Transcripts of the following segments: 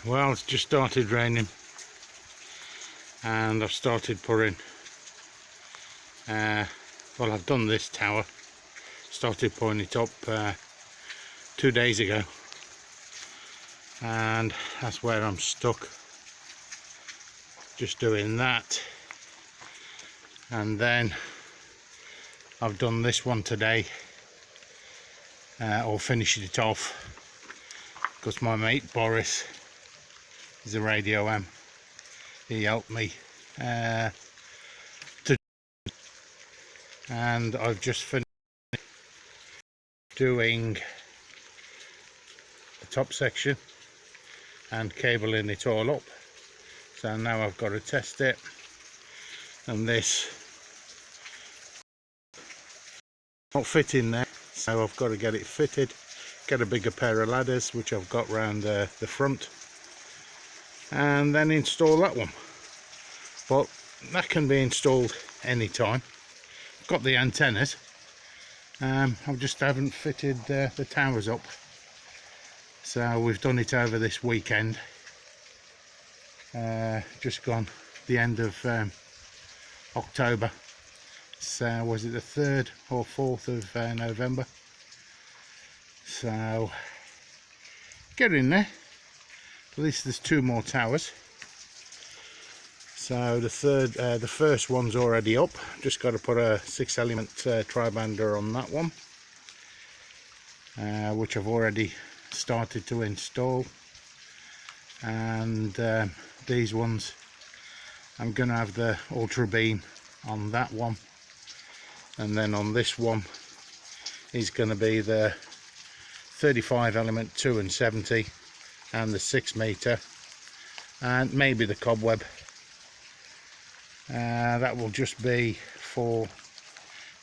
Well, it's just started raining and I've started pouring. Well, I've done this tower, started pouring it up 2 days ago, and that's where I'm stuck, just doing that. And then I've done this one today, or finished it off, because my mate Boris is a Radio Ham. He helped me and I've just finished doing the top section and cabling it all up. So now I've got to test it, and this not fitting there, so I've got to get it fitted, get a bigger pair of ladders which I've got round the front, and then install that one. But that can be installed anytime. Got the antennas, I just haven't fitted the towers up, so we've done it over this weekend, just gone the end of October. So was it the 3rd or 4th of November? So get in there. At least there's 2 more towers. So the first one's already up. Just got to put a 6-element tri-bander on that one, which I've already started to install. And these ones, I'm going to have the ultra beam on that one, and then on this one is going to be the 35-element 2 and 70 and the 6 meter, and maybe the cobweb. That will just be for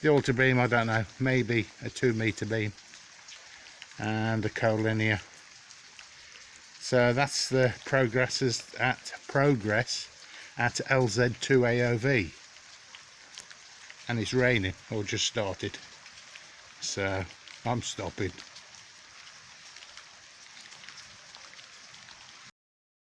the ultra beam. I don't know, maybe a 2 meter beam and a collinear. So that's the progress at LZ2AOV, and it's raining, or just started, so I'm stopping.